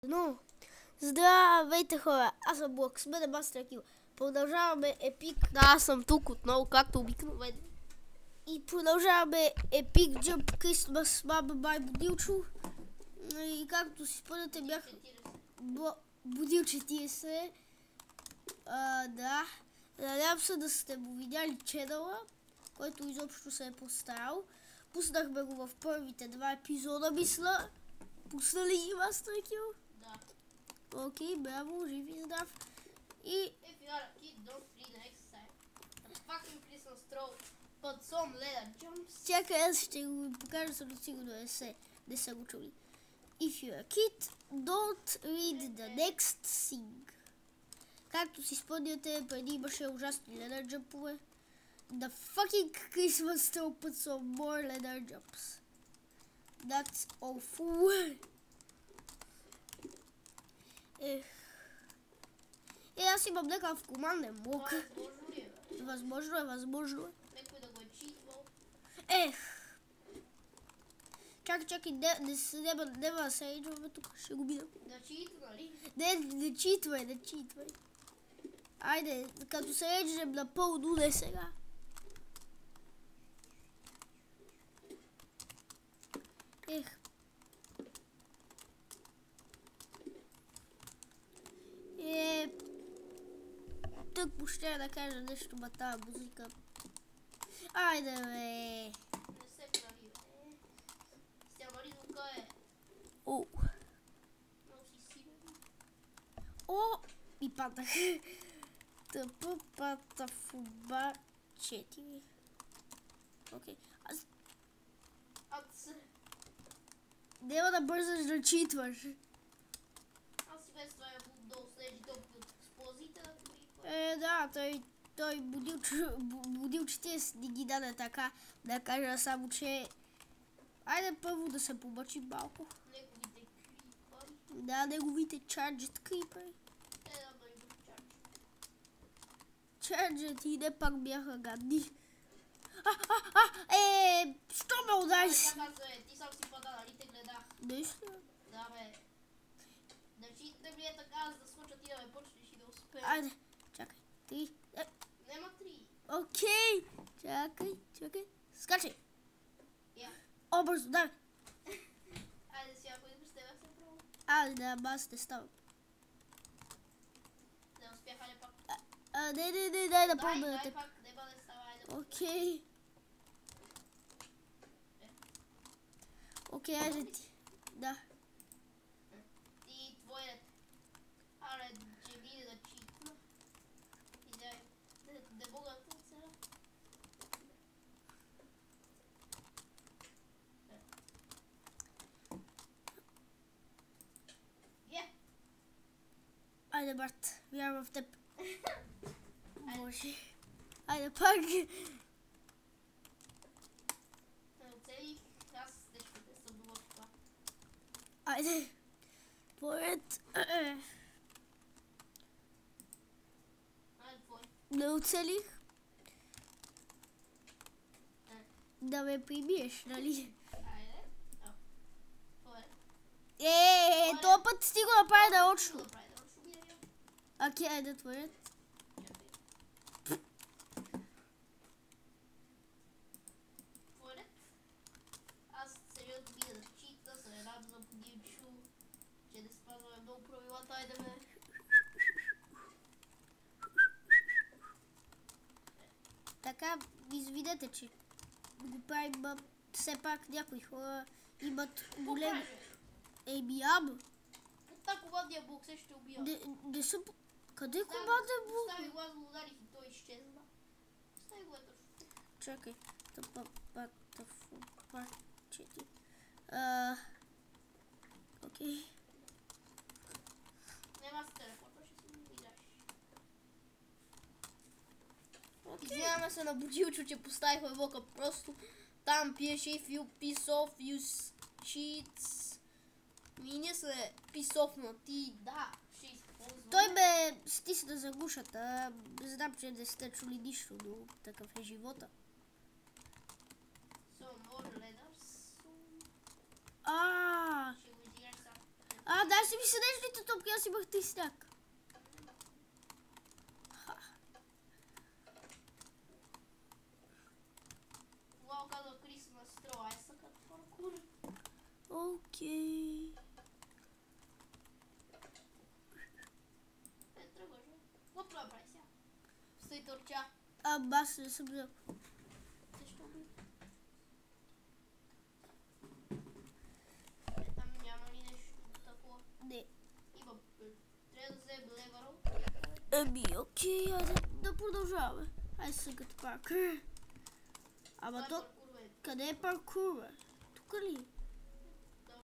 Ну, здравейте хора, аз съм Блок, сме Мастер Кил. Продължаваме епик, аз съм тук отново, както обикновено. И продължаваме епик Jump Christmas Mama by Будилчо. И както си спомняте бях Будил 40. Да, надявам се да сте му видяли ченъла, който изобщо се е постарал. Пуснахме го в първите два епизода, мисля. Пуснали ги Мастер Кил? Окей, браво, жив и здрав. И... If you are a kid, don't read the exercise. Fucking Christmas throw, but some leather jumps. Чакай, аз ще го покажа, съм сигурно не са го чули. If you're a kid, don't read the next thing. Както си спомняте, преди имаше ужасни leather jumпове. The fucking Christmas throw put some more leather jumps. That's awful. Аз имам някакъв команден блок. Възможно е. Некой да го е читвал. Чакай, няма да се рейджваме тук, ще го бидам. Да читва, нали? Не читвай. Айде, като се рейджвам напълно, не сега. Тък ще да кажа нещо, ма тази музика. Айде, бе. Не се прави, бе. Стямали звука е. О. Много си силен. О, и падах. Тъпа пата в оба 4. Окей. Аз Няма да бързаш да читваш. си без това е долу следи толкова експозита. Да, той будилчите не ги даде така, да кажа само, че... Айде първо да се помъчим малко. Неговите крипари. Да, неговите чарджет крипари. Да ги чарджат. Чарджет и не пак бяха гадни. Що ме удари си? Ти сам си пада, нали те гледах? Нещо? Да, бе. Да ми е така, за да скоча ти да ме почнеш и да успееш. Айде, чакай. 3. Нема 3. Окей. Чакай. Скачай. Я. О, бързо, дай. Айде сега, ако искаш тебе се пробва. Айде, да, аз не ставам. Не успяха ли пак? Не, дай да помня на Дай теб. пак, не бъде става, айде. Окей, айде ти. Да. И твоят. Аре, че види да читна. И дай. Не мога да сега. Айде, брат, вярвам в теб. Боже. Айде, пак. Не оцелих. Аз нещо не съм думал в това. Айде. Поред. Айде, твой. Не оцелих. Да ме прибиеш, нали? Айде. Твой. Този път ти го направи нарочно. Направи да шумира. Окей, айде, твоят. Аз сериозно видя да читна, се радвам по Димчо, че не спазваме много правилата, айде бе. Така, извидете, че го правим, все пак някои хора имат големи... Ама. Та командния блок се ще убия. Не съм... Къде команден блок? Стави глас, го ударих и той изчезна. Стави го е точно. Чакай. Тъпа пата в оба 4. Окей. Нема с телефона, ще си го играш. Извиняваме се на Будилчо, че поставихме блока просто. Там пиеше if you piss off, you cheats. И ние се писофна ти. Да, ще използвам. Той ме стисна за гушата. Знам, че не сте чули нищо, но такъв е живота. So, more letters. Ще го изиграш дай си ми седежните топки, аз имах 3 стак. Вау, казва Крис настроя, ай съкат паркур. Окей. Не тръгваш, бе. Какво трябва прави сега? Стой търча. Аз не съм взел. Защо бе? Там няма ли нещо такова? Не. Има, трябва да вземем левъра. Окей, айде да продължаваме. Ай съгът паркър. Ама то, Паркур, бе. къде е паркур, бе? Тук ли?